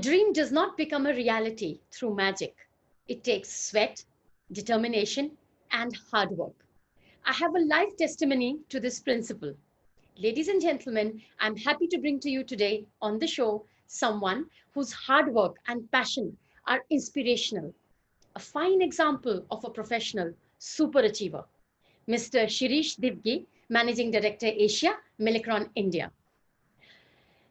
dream does not become a reality through magic. It takes sweat, determination, and hard work. I have a live testimony to this principle. Ladies and gentlemen, I'm happy to bring to you today on the show someone whose hard work and passion are inspirational. A fine example of a professional super achiever. Mr. Shirish Divgi, Managing Director Asia, Millicron India.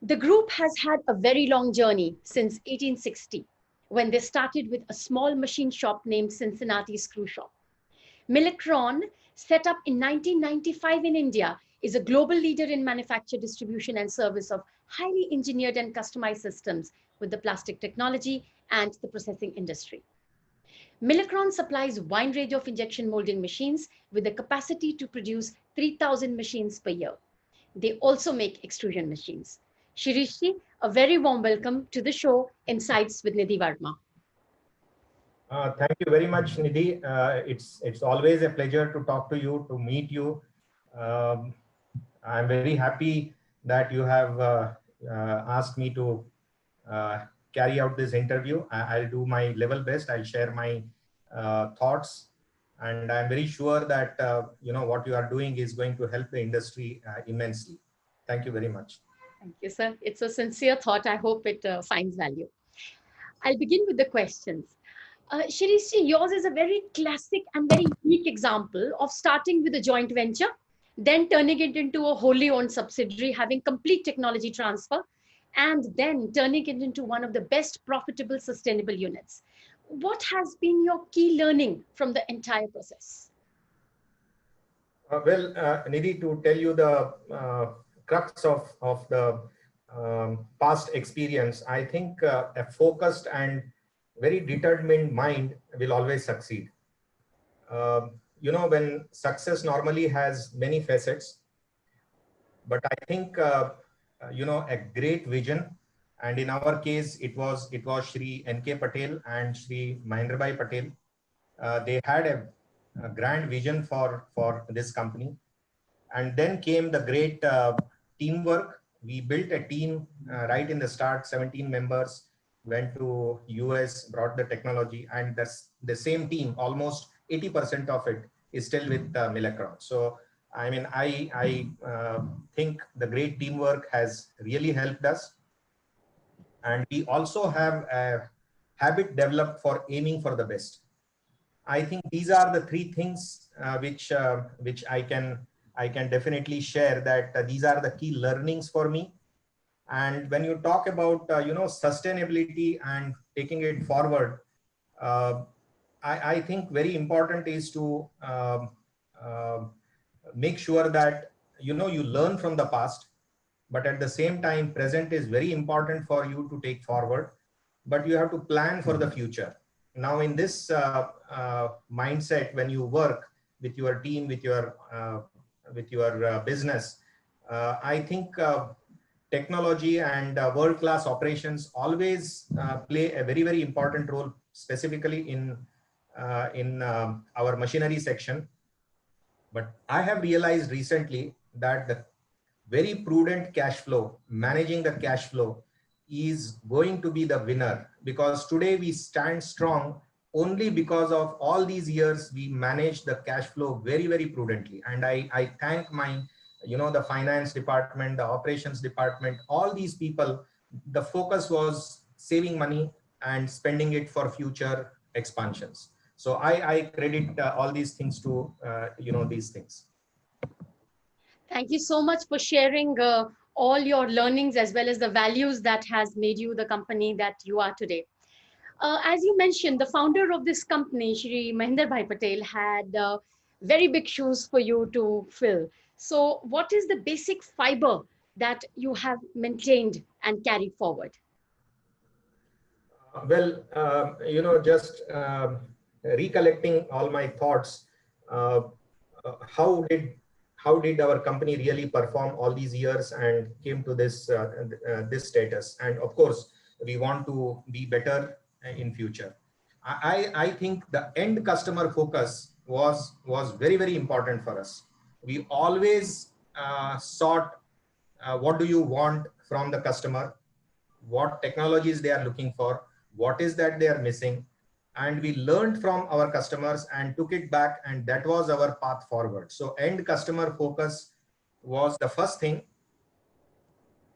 The group has had a very long journey since 1860, when they started with a small machine shop named Cincinnati Screw Shop. Millicron, set up in 1995 in India, is a global leader in manufacture, distribution, and service of highly engineered and customized systems with the plastic technology and the processing industry. Millicron supplies a wide range of injection molding machines with the capacity to produce 3,000 machines per year. They also make extrusion machines. Shirishi, a very warm welcome to the show Insights with Nidhi Varma. Thank you very much, Nidhi. It's always a pleasure to talk to you, to meet you. I'm very happy that you have asked me to carry out this interview. I'll do my level best. I'll share my thoughts, and I'm very sure that what you are doing is going to help the industry immensely. Thank you very much. Thank you, sir. It's a sincere thought. I hope it finds value. I'll begin with the questions. Shirishi, yours is a very classic and very unique example of starting with a joint venture, then turning it into a wholly owned subsidiary, having complete technology transfer, and then turning it into one of the best profitable sustainable units. What has been your key learning from the entire process? Nidhi, to tell you the crux of the past experience, I think a focused and very determined mind will always succeed. When success normally has many facets, but I think a great vision, and in our case it was Shri N.K. Patel and Shri Mahendrabhai Patel. They had a grand vision for this company, and then came the great teamwork. We built a team right in the start, 17 members, went to US, brought the technology, and the same team, almost 80% of it is still with Millicron. So I mean, I think the great teamwork has really helped us, and we also have a habit developed for aiming for the best. I think these are the three things which I can definitely share, that these are the key learnings for me. And when you talk about sustainability and taking it forward, I think very important is to make sure that you learn from the past, but at the same time present is very important for you to take forward, but you have to plan for the future. Now in this mindset, when you work with your team, with your business, I think technology and world-class operations always play a very, very important role, specifically in our machinery section. But I have realized recently that the very prudent cash flow, managing the cash flow, is going to be the winner, because today we stand strong only because of all these years we managed the cash flow very, very prudently. And I thank my the finance department, the operations department, all these people. The focus was saving money and spending it for future expansions. So I credit all these things to these things. Thank you so much for sharing all your learnings as well as the values that has made you the company that you are today. As you mentioned, the founder of this company, Shri Mahendra Bhai Patel, had very big shoes for you to fill. So what is the basic fiber that you have maintained and carried forward? Just recollecting all my thoughts, how did our company really perform all these years and came to this this status? And of course, we want to be better in future. I think the end customer focus was very, very important for us. We always sought what do you want from the customer, what technologies they are looking for, what is that they are missing. And we learned from our customers and took it back, and that was our path forward. So end customer focus was the first thing.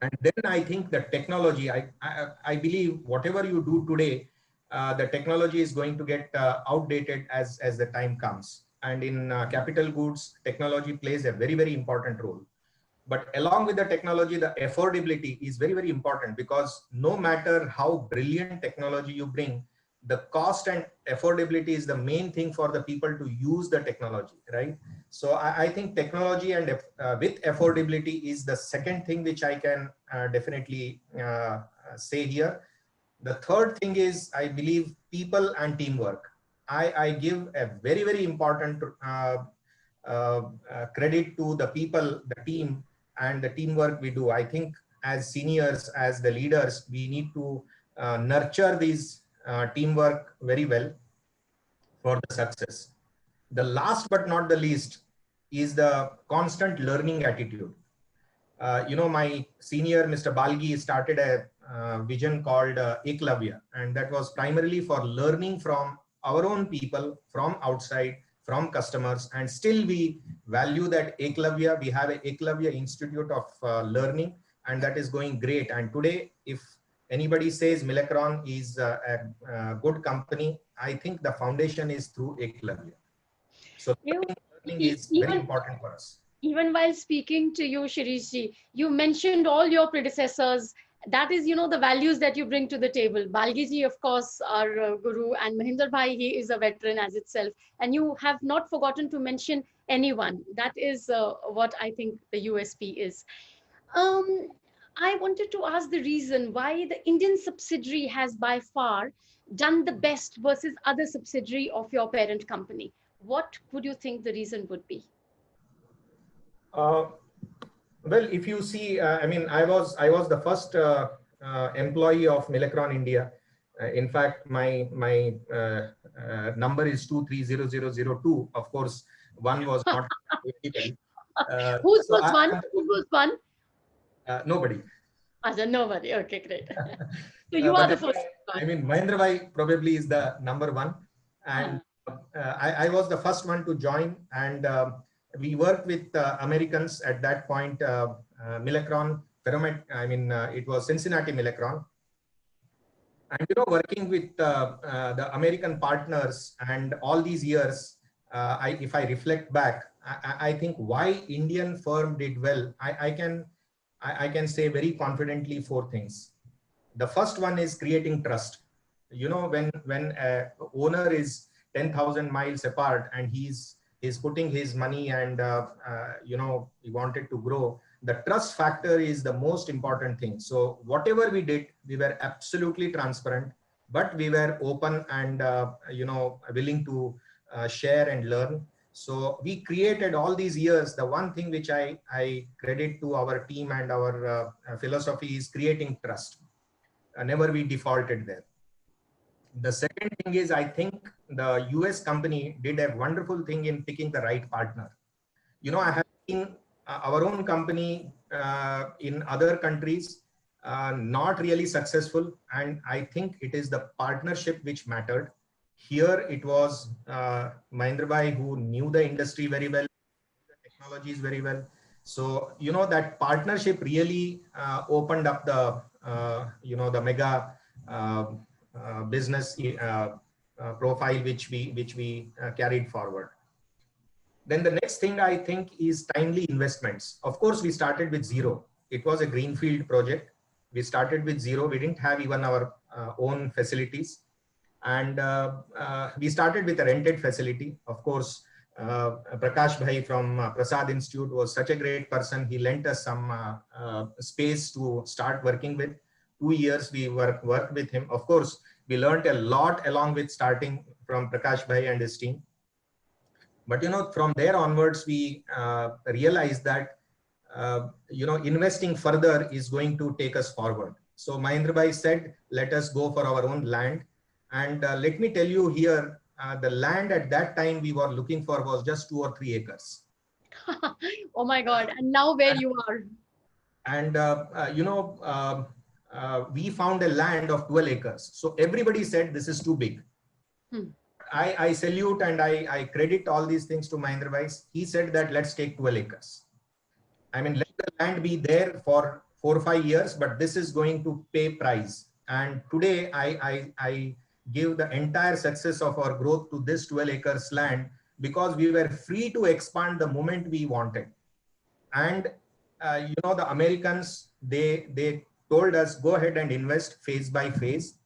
And then I think the technology, I believe whatever you do today, the technology is going to get outdated as the time comes. And in capital goods, technology plays a very, very important role. But along with the technology, the affordability is very, very important, because no matter how brilliant technology you bring, the cost and affordability is the main thing for the people to use the technology, right? So I think technology and with affordability is the second thing which I can definitely say here. The third thing is, I believe, people and teamwork. I give a very, very important credit to the people, the team, and the teamwork we do. I think as seniors, as the leaders, we need to nurture these teamwork very well for the success. The last but not the least is the constant learning attitude. My senior, Mr. Balgi, started a vision called Eklavya, and that was primarily for learning from our own people, from outside, from customers, and still we value that Eklavya. We have a Eklavya Institute of Learning, and that is going great. And today, if anybody says Milacron is a good company, I think the foundation is through Eklavya. So learning is very important for us. Even while speaking to you, Shirishji, you mentioned all your predecessors. That is, the values that you bring to the table. Balgiji, of course, our guru, and Mahinder Bhai, he is a veteran as itself. And you have not forgotten to mention anyone. That is what I think the USP is. Um, I wanted to ask the reason why the Indian subsidiary has by far done the best versus other subsidiary of your parent company. What would you think the reason would be? Well, if you see, I was the first employee of Milacron India. In fact, my number is 230002. Of course, one was not everybody. Who was one? Who was one? Nobody. Nobody. Okay, great. So you are the first one. Mahendra Bhai probably is the number one, and I was the first one to join, and we worked with Americans at that point, Milacron, Ferromet, it was Cincinnati Milacron. And, working with the American partners and all these years, if I reflect back, I think why Indian firm did well, I can say very confidently four things. The first one is creating trust. When an owner is 10,000 miles apart and he's putting his money and, he wanted to grow, the trust factor is the most important thing. So whatever we did, we were absolutely transparent, but we were open and, willing to share and learn. So we created all these years. The one thing which I credit to our team and our philosophy is creating trust. Never we defaulted there. The second thing is, I think the US company did a wonderful thing in picking the right partner. I have seen our own company in other countries not really successful, and I think it is the partnership which mattered. Here it was Mahendra Bhai who knew the industry very well, the technologies very well. So, that partnership really opened up the, the mega business profile which we carried forward. Then the next thing I think is timely investments. Of course, we started with zero. It was a greenfield project. We started with zero. We didn't have even our own facilities. And we started with a rented facility. Of course, Prakash Bhai from Prasad Institute was such a great person. He lent us some space to start working with. 2 years we worked with him. Of course, we learned a lot along with starting from Prakash Bhai and his team. But, from there onwards, we realized that, investing further is going to take us forward. So Mahendra Bhai said, let us go for our own land. And let me tell you here, the land at that time we were looking for was just 2 or 3 acres. Oh my God. And now where you are? And, we found a land of 12 acres. So everybody said this is too big. I salute and I credit all these things to Mahendra Bhai. He said that let's take 12 acres. I mean, let the land be there for 4 or 5 years, but this is going to pay price. And today I give the entire success of our growth to this 12 acres land because we were free to expand the moment we wanted. And you know, the Americans, they told us, go ahead and invest phase by phase.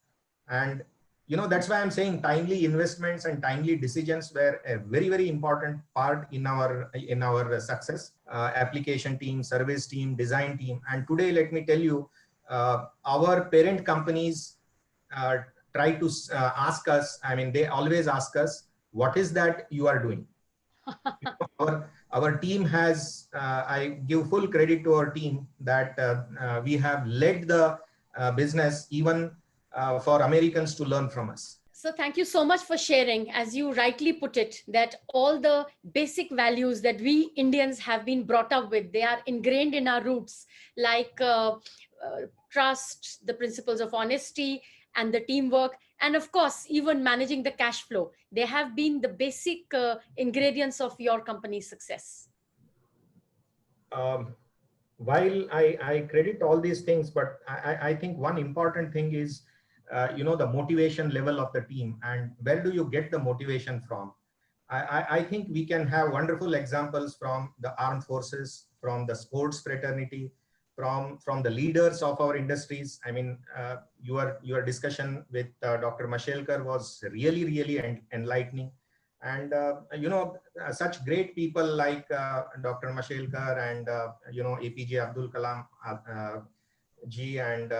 And you know, that's why I'm saying timely investments and timely decisions were a very, very important part in our success. Application team, service team, design team. And today, let me tell you, our parent companies try to ask us, I mean, they always ask us, what is that you are doing? You know, our team has, I give full credit to our team that we have led the business even for Americans to learn from us. So thank you so much for sharing, as you rightly put it, that all the basic values that we Indians have been brought up with, they are ingrained in our roots, like trust, the principles of honesty and the teamwork, and of course, even managing the cash flow. They have been the basic ingredients of your company's success. While I credit all these things, but I think one important thing is, you know, the motivation level of the team and where do you get the motivation from? I think we can have wonderful examples from the armed forces, from the sports fraternity, from the leaders of our industries. I mean, your discussion with Dr. Mashelkar was really, really enlightening. And, you know, such great people like Dr. Mashelkar and, you know, APJ Abdul Kalam ji and,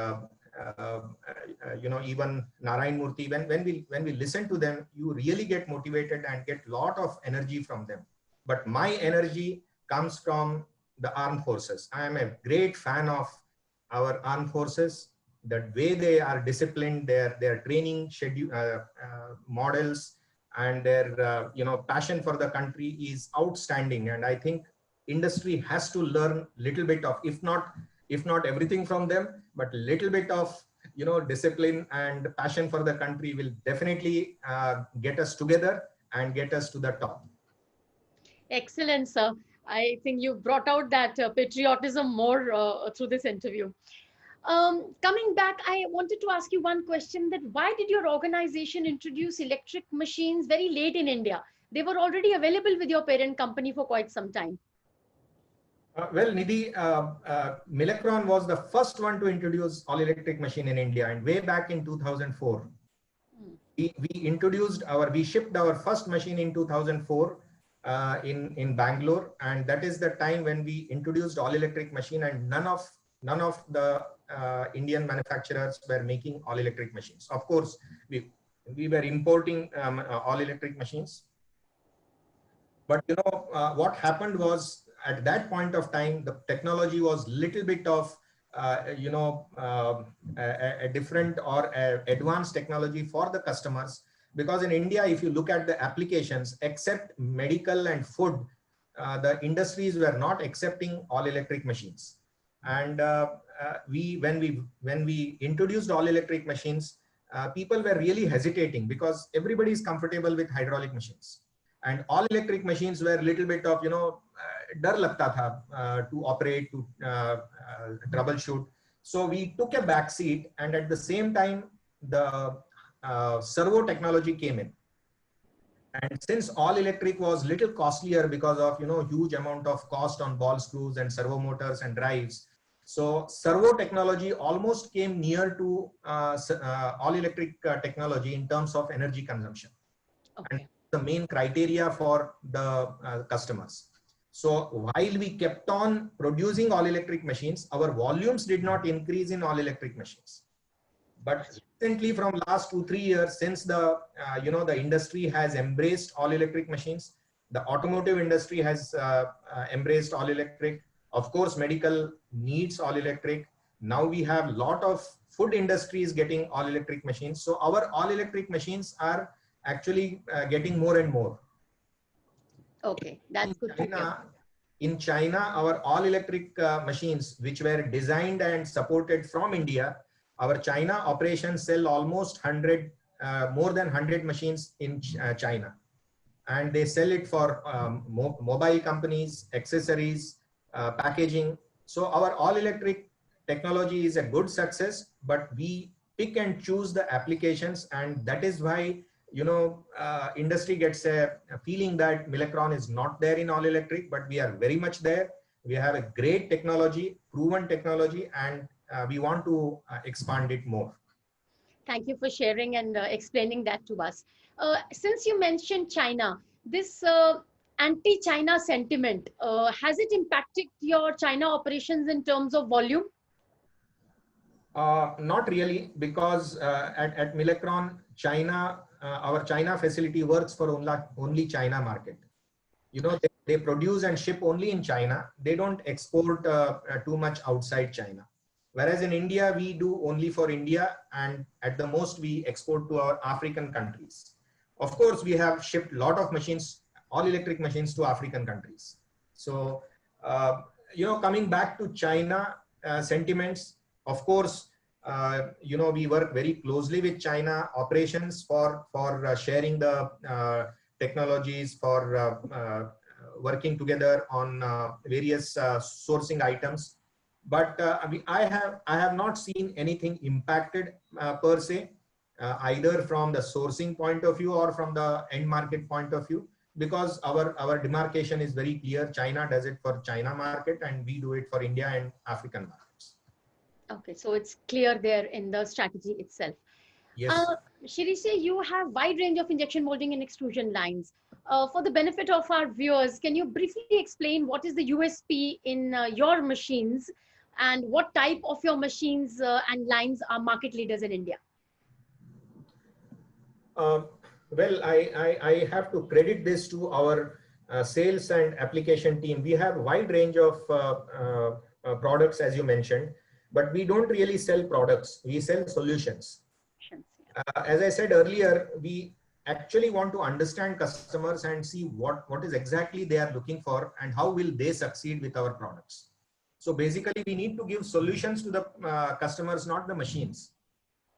you know, even Narayan Murthy, when we listen to them, you really get motivated and get a lot of energy from them. But my energy comes from the armed forces. I am a great fan of our armed forces, the way they are disciplined, their training schedule, models, and their you know, passion for the country is outstanding. And I think industry has to learn little bit of, if not everything from them, but little bit of, you know, discipline and passion for the country will definitely get us together and get us to the top. Excellent, sir. I think you brought out that patriotism more through this interview. Coming back, I wanted to ask you one question, that why did your organization introduce electric machines very late in India? They were already available with your parent company for quite some time. Well, Nidhi, Milacron was the first one to introduce all electric machine in India, and way back in 2004. We shipped our first machine in 2004 in Bangalore, and that is the time when we introduced all electric machine, and none of the Indian manufacturers were making all electric machines. Of course, we were importing all electric machines. But you know, what happened was, at that point of time, the technology was little bit of, you know, a different or a advanced technology for the customers. Because in India, if you look at the applications, except medical and food, the industries were not accepting all electric machines. And when we introduced all electric machines, people were really hesitating because everybody is comfortable with hydraulic machines. And all electric machines were a little bit of, you know, dar lagta tha to operate, to troubleshoot. So we took a back seat, and at the same time, the servo technology came in. And since all electric was little costlier because of, you know, huge amount of cost on ball screws and servo motors and drives, so servo technology almost came near to all electric technology in terms of energy consumption. Okay. And the main criteria for the customers. So while we kept on producing all electric machines, our volumes did not increase in all electric machines. But recently, from last 2-3 years, since the you know, the industry has embraced all electric machines, the automotive industry has embraced all electric. Of course, medical needs all electric. Now we have a lot of food industries getting all electric machines. So our all electric machines are actually getting more and more. Okay, that's good. In China, our all electric machines, which were designed and supported from India, Our China operations sell almost 100, more than 100 machines in China. And they sell it for mobile companies, accessories, packaging. So our all electric technology is a good success, but we pick and choose the applications. And that is why, industry gets a feeling that Milacron is not there in all electric, but we are very much there. We have a great technology, proven technology, and we want to expand it more. Thank you for sharing and explaining that to us. Since you mentioned China, this anti-China sentiment, has it impacted your China operations in terms of volume? Not really, because at Milacron, China, our China facility works for only China market. They produce and ship only in China. They don't export too much outside China. Whereas in India, we do only for India, and at the most we export to our African countries. Of course, we have shipped a lot of machines, all electric machines, to African countries. So, coming back to China sentiments, of course, we work very closely with China operations for sharing the technologies, for working together on various sourcing items. But I have not seen anything impacted per se, either from the sourcing point of view or from the end market point of view, because our demarcation is very clear. China does it for China market, and we do it for India and African markets. Okay, so it's clear there in the strategy itself. Yes. Shirish, you have wide range of injection molding and extrusion lines. For the benefit of our viewers, can you briefly explain what is the USP in your machines, and what type of your machines and lines are market leaders in India? Well, I have to credit this to our sales and application team. We have a wide range of products, as you mentioned, but we don't really sell products. We sell solutions. As I said earlier, we actually want to understand customers and see what is exactly they are looking for and how will they succeed with our products. So basically, we need to give solutions to the customers, not the machines.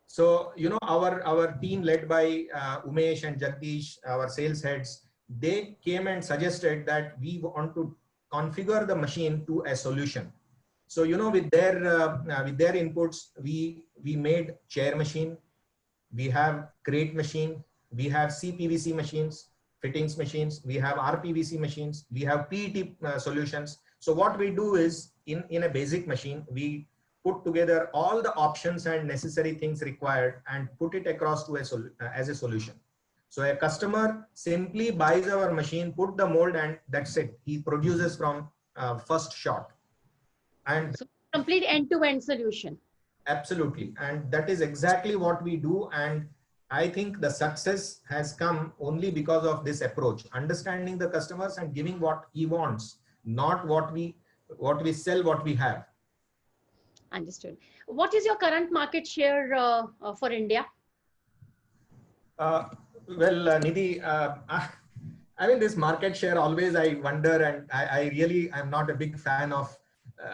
So, our team led by Umesh and Jagdish, our sales heads, they came and suggested that we want to configure the machine to a solution. So, with their inputs, we made chair machine, we have crate machine, we have CPVC machines, fittings machines, we have RPVC machines, we have PET solutions. So what we do is, in a basic machine, we put together all the options and necessary things required and put it across to as a solution. So a customer simply buys our machine, put the mold, and that's it. He produces from first shot. And so complete end-to-end solution. Absolutely. And that is exactly what we do. And I think the success has come only because of this approach, understanding the customers and giving what he wants, not what we sell, what we have. Understood. What is your current market share for India? Well, Nidhi, I mean, this market share, always I wonder, and I'm not a big fan of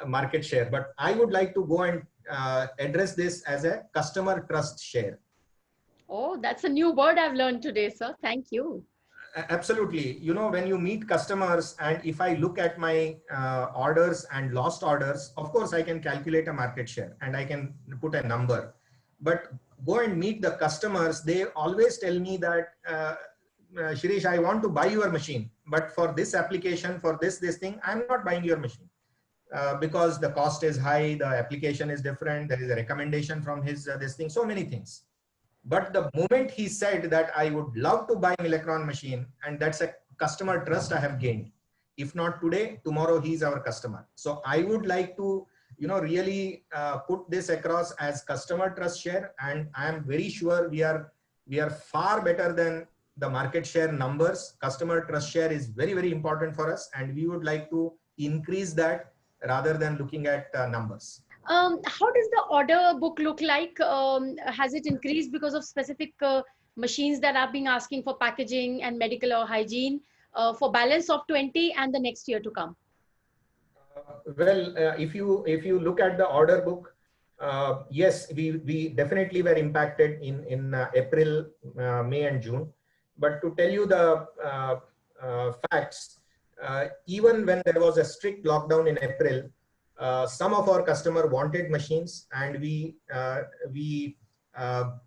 market share, but I would like to go and address this as a customer trust share. Oh, that's a new word I've learned today, sir. Thank you. Absolutely. When you meet customers, and if I look at my orders and lost orders, of course, I can calculate a market share and I can put a number. But go and meet the customers, they always tell me that, Shirish, I want to buy your machine, but for this application, for this thing, I'm not buying your machine. Because the cost is high, the application is different, there is a recommendation from his this thing, so many things. But the moment he said that I would love to buy Milacron machine, and that's a customer trust I have gained. If not today, tomorrow he's our customer. So I would like to, really put this across as customer trust share, and I am very sure we are far better than the market share numbers. Customer trust share is very, very important for us, and we would like to increase that rather than looking at numbers. How does the order book look like? Has it increased because of specific machines that are being asking for packaging and medical or hygiene for balance of 20 and the next year to come? Well, if you look at the order book, Yes, we definitely were impacted in April, May and June. But to tell you the facts, even when there was a strict lockdown in April, some of our customer wanted machines, and we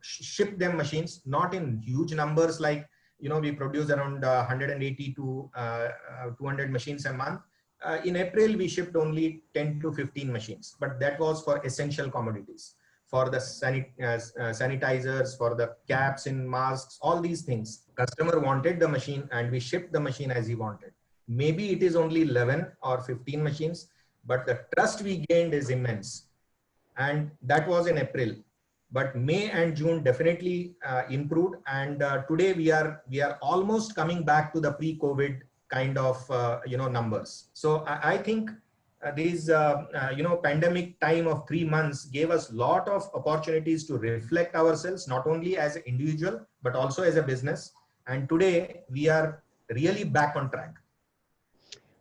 shipped them machines, not in huge numbers like, we produce around 180 to 200 machines a month. In April, we shipped only 10 to 15 machines, but that was for essential commodities, for the sanitizers, for the caps in masks, all these things. Customer wanted the machine and we shipped the machine as he wanted. Maybe it is only 11 or 15 machines, but the trust we gained is immense. And that was in April. But May and June definitely improved. And today we are almost coming back to the pre-COVID kind of numbers. So I think these pandemic time of 3 months gave us lot of opportunities to reflect ourselves, not only as an individual but also as a business. And today we are really back on track.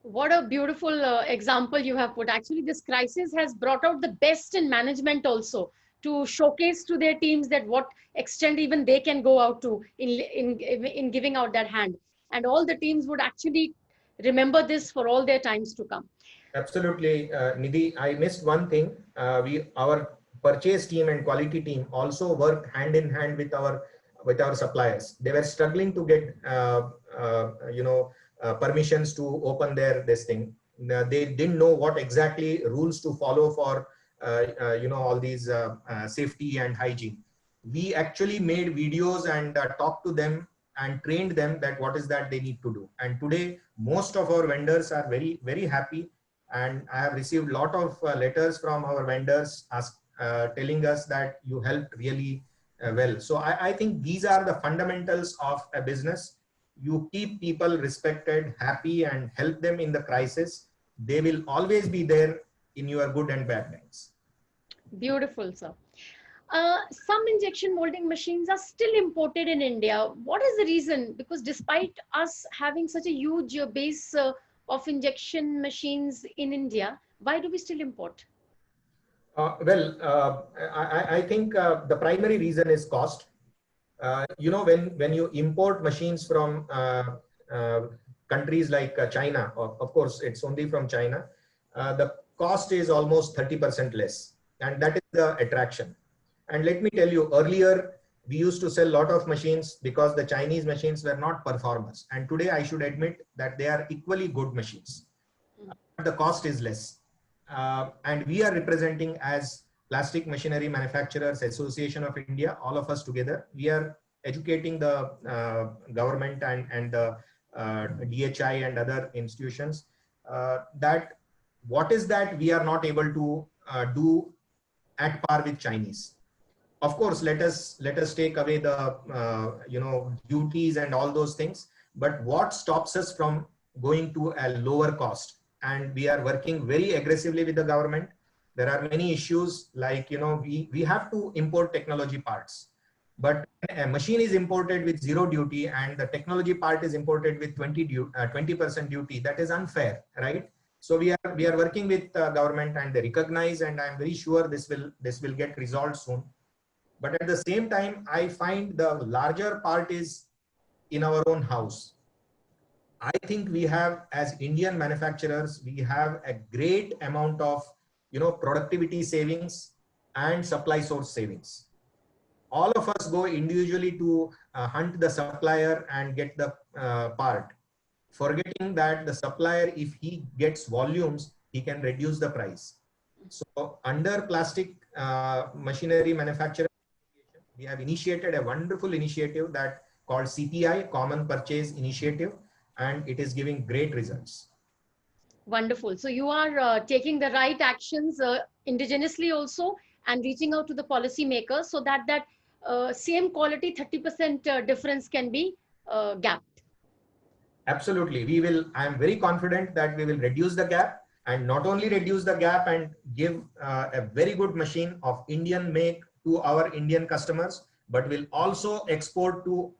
What a beautiful example you have put. Actually, this crisis has brought out the best in management also, to showcase to their teams that what extent even they can go out to in giving out that hand. And all the teams would actually remember this for all their times to come. Absolutely, Nidhi. I missed one thing. Our purchase team and quality team also worked hand in hand with our suppliers. They were struggling to get permissions to open this thing. They didn't know what exactly rules to follow for all these safety and hygiene. We actually made videos and talked to them and trained them that what is that they need to do. And today, most of our vendors are very, very happy. And I have received a lot of letters from our vendors telling us that you helped really well. So I think these are the fundamentals of a business. You keep people respected, happy, and help them in the crisis. They will always be there in your good and bad times. Beautiful, sir. Some injection molding machines are still imported in India. What is the reason? Because despite us having such a huge base of injection machines in India, why do we still import? I think the primary reason is cost. When you import machines from countries like China, of course, it's only from China, the cost is almost 30% less. And that is the attraction. And let me tell you, earlier, we used to sell a lot of machines because the Chinese machines were not performers. And today I should admit that they are equally good machines. The cost is less. And we are representing as Plastic Machinery Manufacturers Association of India, all of us together. We are educating the government and the DHI and other institutions that what is that we are not able to do at par with Chinese. Of course, let us take away the duties and all those things. But what stops us from going to a lower cost? And we are working very aggressively with the government. There are many issues like we have to import technology parts. But a machine is imported with 0 duty and the technology part is imported with 20% duty. That is unfair, right? So we are working with government, and they recognize, and I'm very sure this will get resolved soon. But at the same time, I find the larger part is in our own house. I think we have, as Indian manufacturers, we have a great amount of productivity savings and supply source savings. All of us go individually to hunt the supplier and get the part, forgetting that the supplier, if he gets volumes, he can reduce the price. So under Plastic Machinery Manufacturer, we have initiated a wonderful initiative that called CPI, Common Purchase Initiative, and it is giving great results. Wonderful. So you are taking the right actions indigenously also, and reaching out to the policymakers so that same quality 30% difference can be gapped. Absolutely. We will. I am very confident that we will reduce the gap, and not only reduce the gap and give a very good machine of Indian make to our Indian customers, but will also export to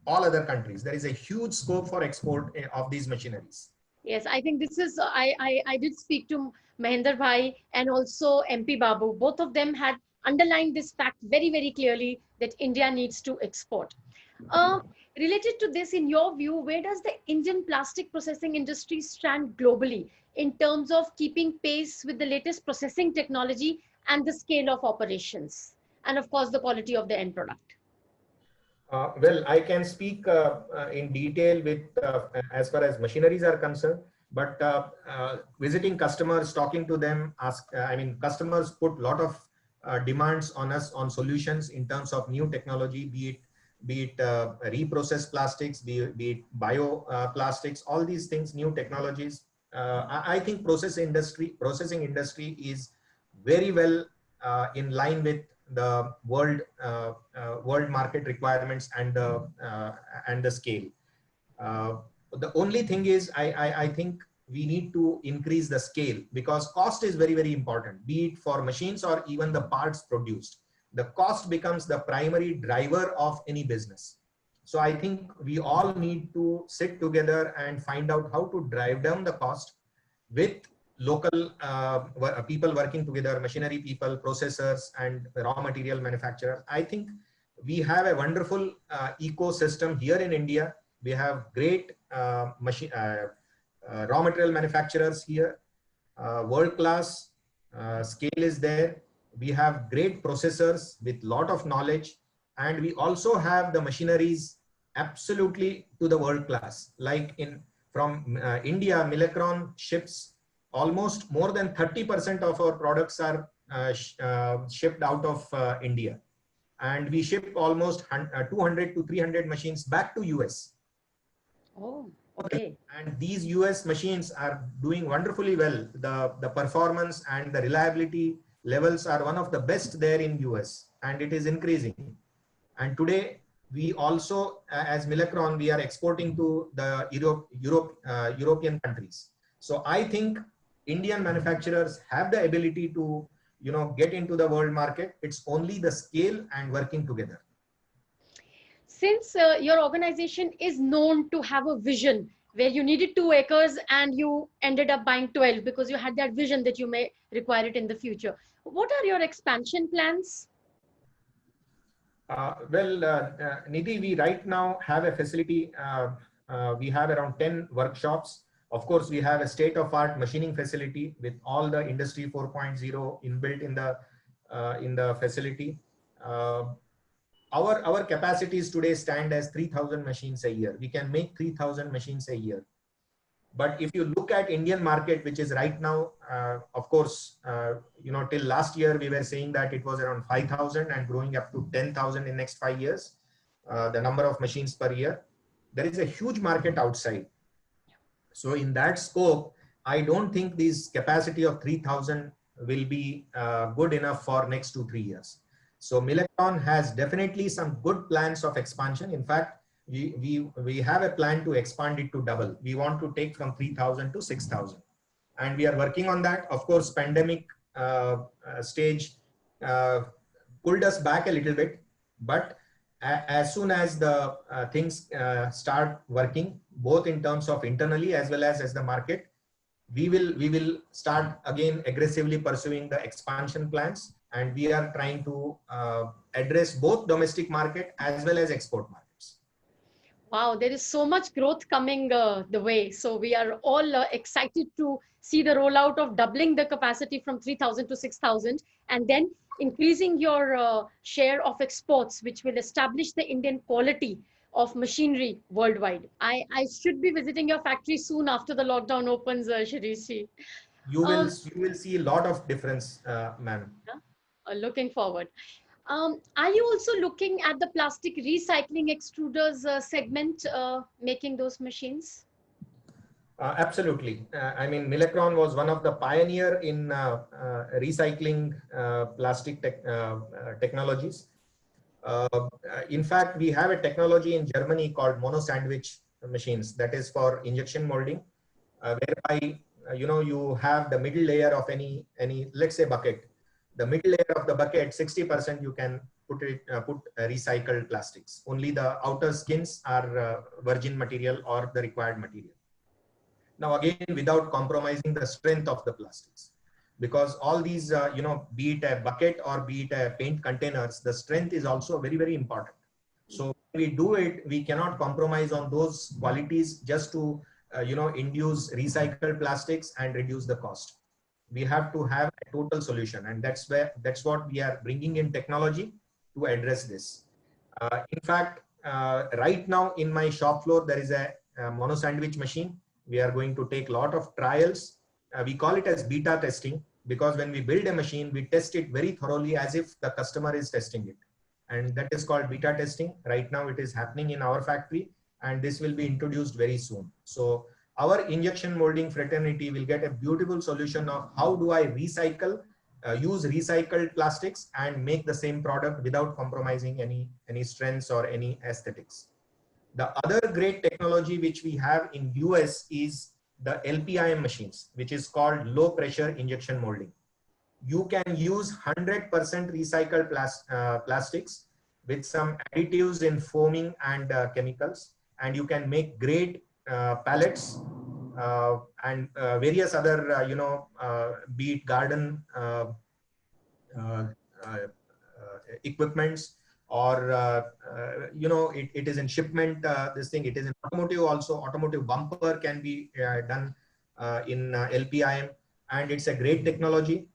all other countries. There is a huge scope for export of these machineries. Yes, I think this is, I did speak to Mahinder Bhai and also MP Babu. Both of them had underlined this fact very, very clearly that India needs to export. Uh, Related to this, in your view, where does the Indian plastic processing industry stand globally in terms of keeping pace with the latest processing technology and the scale of operations? And of course, the quality of the end product. Well, I can speak in detail with as far as machineries are concerned, but visiting customers, talking to them, I mean, customers put a lot of demands on us on solutions in terms of new technology, be it reprocessed plastics, be it bio plastics, all these things, new technologies. I think processing industry is very well in line with the world market requirements and the scale. Uh, the only thing is, I think we need to increase the scale because cost is very, very important, be it for machines or even the parts produced. The cost becomes the primary driver of any business. So I think we all need to sit together and find out how to drive down the cost with local people working together, machinery people, processors, and raw material manufacturers. I think we have a wonderful ecosystem here in India. We have great raw material manufacturers here, world class scale is there. We have great processors with lot of knowledge, and we also have the machineries absolutely to the world class. Like in from India, Milacron ships almost more than 30% of our products are shipped out of India, and we ship almost 200 to 300 machines back to US. Oh, okay. And these US machines are doing wonderfully well. The performance and the reliability levels are one of the best there in US, and it is increasing. And today we also, as Milacron, we are exporting to the European countries. So I think Indian manufacturers have the ability to, get into the world market. It's only the scale and working together. Since your organization is known to have a vision where you needed 2 acres and you ended up buying 12 because you had that vision that you may require it in the future, what are your expansion plans? Nidhi, we right now have a facility. We have around 10 workshops. Of course, we have a state-of-art machining facility with all the Industry 4.0 inbuilt in the facility. Our capacities today stand as 3,000 machines a year. We can make 3,000 machines a year. But if you look at Indian market, which is right now, of course, till last year, we were saying that it was around 5,000 and growing up to 10,000 in next 5 years, the number of machines per year. There is a huge market outside. So in that scope, I don't think this capacity of 3,000 will be good enough for next 2-3 years. So Milacron has definitely some good plans of expansion. In fact, we have a plan to expand it to double. We want to take from 3,000 to 6,000, and we are working on that. Of course, pandemic stage pulled us back a little bit, but as soon as the things start working, both in terms of internally as well as the market, we will start again aggressively pursuing the expansion plans, and we are trying to address both domestic market as well as export market. Wow, there is so much growth coming the way. So we are all excited to see the rollout of doubling the capacity from 3,000 to 6,000 and then increasing your share of exports, which will establish the Indian quality of machinery worldwide. I should be visiting your factory soon after the lockdown opens, Shirishi. You will see a lot of difference, ma'am. Looking forward. Are you also looking at the plastic recycling extruders segment, making those machines? Absolutely. I mean, Milacron was one of the pioneer in recycling plastic technologies. In fact, we have a technology in Germany called mono sandwich machines that is for injection molding, whereby you have the middle layer of any let's say bucket. The middle layer of the bucket, 60% you can put recycled plastics. Only the outer skins are virgin material or the required material. Now again, without compromising the strength of the plastics, because all these, be it a bucket or be it a paint containers, the strength is also very, very important. So when we do it, we cannot compromise on those qualities just to, induce recycled plastics and reduce the cost. We have to have a total solution, and that's what we are bringing in technology to address this. In fact, right now in my shop floor, there is a mono sandwich machine. We are going to take a lot of trials. We call it as beta testing, because when we build a machine, we test it very thoroughly as if the customer is testing it. And that is called beta testing. Right now it is happening in our factory, and this will be introduced very soon. So our injection molding fraternity will get a beautiful solution of how do I recycle, use recycled plastics and make the same product without compromising any strengths or any aesthetics. The other great technology which we have in US is the LPIM machines, which is called low pressure injection molding. You can use 100% recycled plastics with some additives in foaming and chemicals, and you can make great pallets and various other, be it garden equipments, or it is in shipment, this thing, it is in automotive also. Automotive bumper can be done in LPIM, and it's a great technology.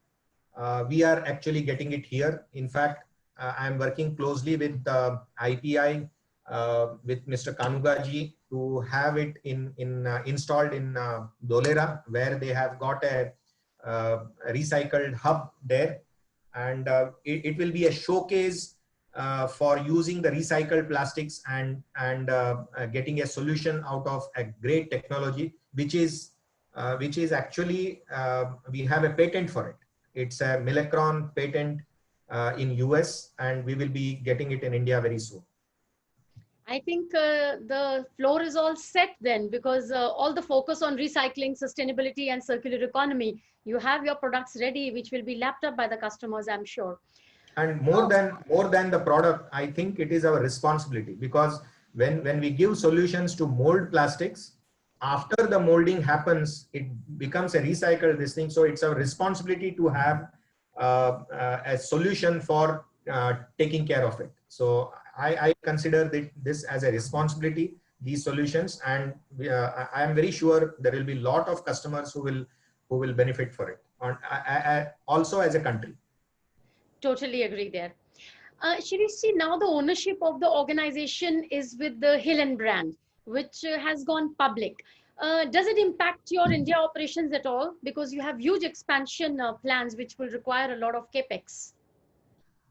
We are actually getting it here. In fact, I am working closely with IPI, with Mr. Kanugaji, to have it installed in Dholera, where they have got a recycled hub there. And it will be a showcase for using the recycled plastics and getting a solution out of a great technology, which is actually, we have a patent for it. It's a Milacron patent in US, and we will be getting it in India very soon. I think the floor is all set then, because all the focus on recycling, sustainability, and circular economy, you have your products ready, which will be lapped up by the customers, I'm sure. And more than the product, I think it is our responsibility, because when we give solutions to mold plastics, after the molding happens, it becomes a recycled this thing. So it's our responsibility to have a solution for taking care of it. So I consider this as a responsibility, these solutions, and I am very sure there will be a lot of customers who will benefit for it, also as a country. Totally agree there. Shirish, now the ownership of the organization is with the Hillenbrand, which has gone public. Does it impact your India operations at all? Because you have huge expansion plans, which will require a lot of capex.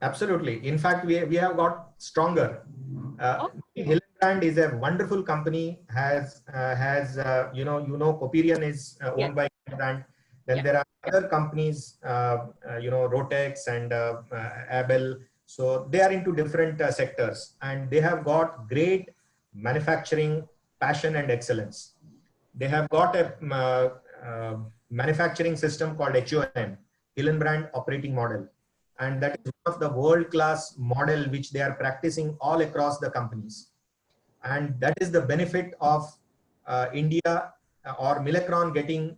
Absolutely. In fact, we have got stronger. Hillenbrand is a wonderful company. Coperion is owned by Hillenbrand. Then there are other companies, Rotex and Abel. So they are into different sectors, and they have got great manufacturing passion and excellence. They have got a manufacturing system called HOM, Hillenbrand Operating Model. And that is one of the world-class model which they are practicing all across the companies. And that is the benefit of India or Milacron getting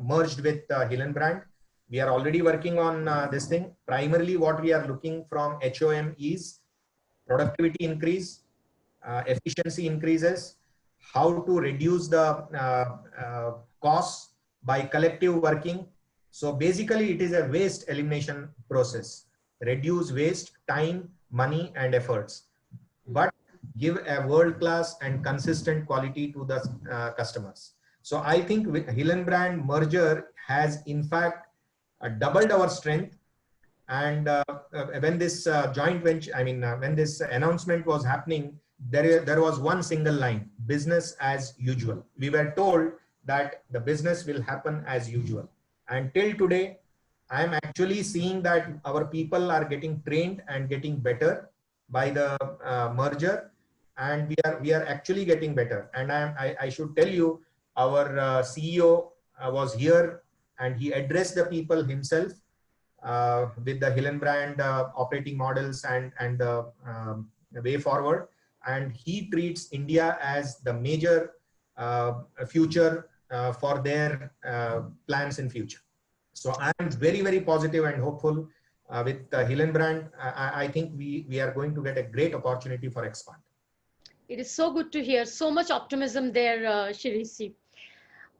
merged with Hillenbrand. We are already working on this thing. Primarily what we are looking from HOM is productivity increase, efficiency increases, how to reduce the costs by collective working. So basically it is a waste elimination process. Reduce waste, time, money and efforts, but give a world-class and consistent quality to the customers. So I think with Hillenbrand merger has in fact doubled our strength. And when this joint venture, when this announcement was happening, there was one single line: business as usual. We were told that the business will happen as usual. And till today, I am actually seeing that our people are getting trained and getting better by the merger, and we are actually getting better. And I should tell you, our CEO was here and he addressed the people himself with the Hillenbrand operating models and the way forward. And he treats India as the major future for their plans in future. So I am very, very positive and hopeful with Hillenbrand. I think we are going to get a great opportunity for Expand. It is so good to hear. So much optimism there, Shirish.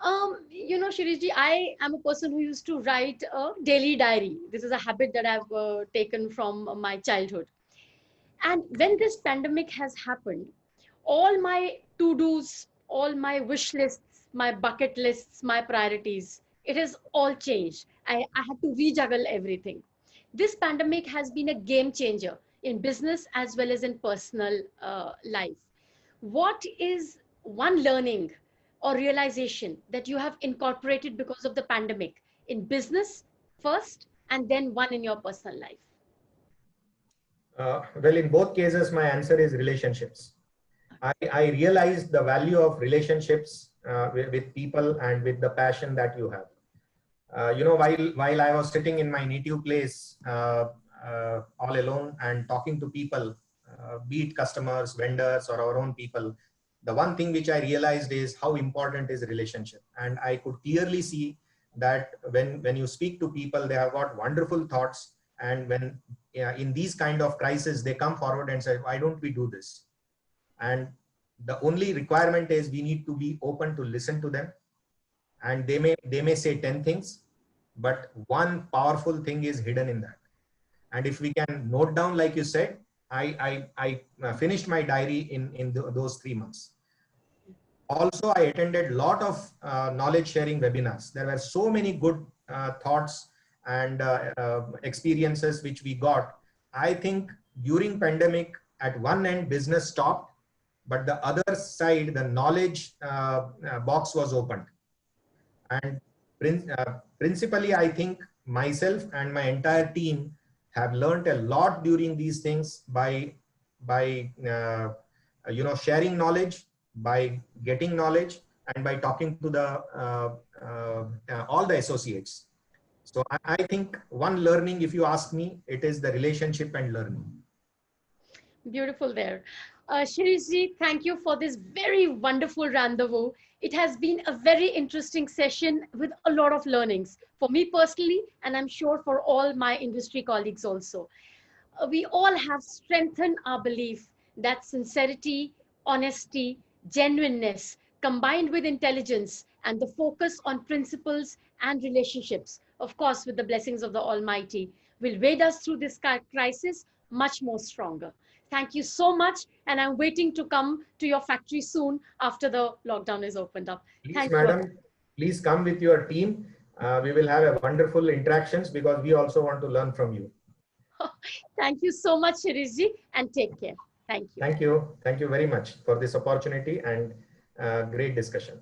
Shirishji, I am a person who used to write a daily diary. This is a habit that I've taken from my childhood. And when this pandemic has happened, all my to-dos, all my wish lists, my bucket lists, my priorities, it has all changed. I had to rejuggle everything. This pandemic has been a game changer in business as well as in personal life. What is one learning or realization that you have incorporated because of the pandemic in business first and then one in your personal life? Well, in both cases, my answer is relationships. I realized the value of relationships with people and with the passion that you have. While I was sitting in my native place all alone and talking to people, be it customers, vendors, or our own people, the one thing which I realized is how important is relationship. And I could clearly see that when you speak to people, they have got wonderful thoughts. And when in these kind of crises, they come forward and say, why don't we do this? And the only requirement is we need to be open to listen to them. And they may say 10 things, but one powerful thing is hidden in that. And if we can note down, like you said, I finished my diary in those 3 months. Also, I attended a lot of knowledge sharing webinars. There were so many good thoughts and experiences which we got. I think during pandemic, at one end, business stopped, but the other side, the knowledge box was opened. And principally, I think myself and my entire team have learned a lot during these things by sharing knowledge, by getting knowledge, and by talking to the all the associates. So I think one learning, if you ask me, it is the relationship and learning. Beautiful there. Shirishji, thank you for this very wonderful rendezvous. It has been a very interesting session with a lot of learnings for me personally, and I'm sure for all my industry colleagues also. We all have strengthened our belief that sincerity, honesty, genuineness, combined with intelligence and the focus on principles and relationships, of course, with the blessings of the Almighty, will wade us through this crisis much more stronger. Thank you so much. And I'm waiting to come to your factory soon after the lockdown is opened up. Please, madam, please come with your team. We will have a wonderful interactions because we also want to learn from you. Thank you so much, Shirishji, and take care. Thank you. Thank you. Thank you very much for this opportunity and great discussion.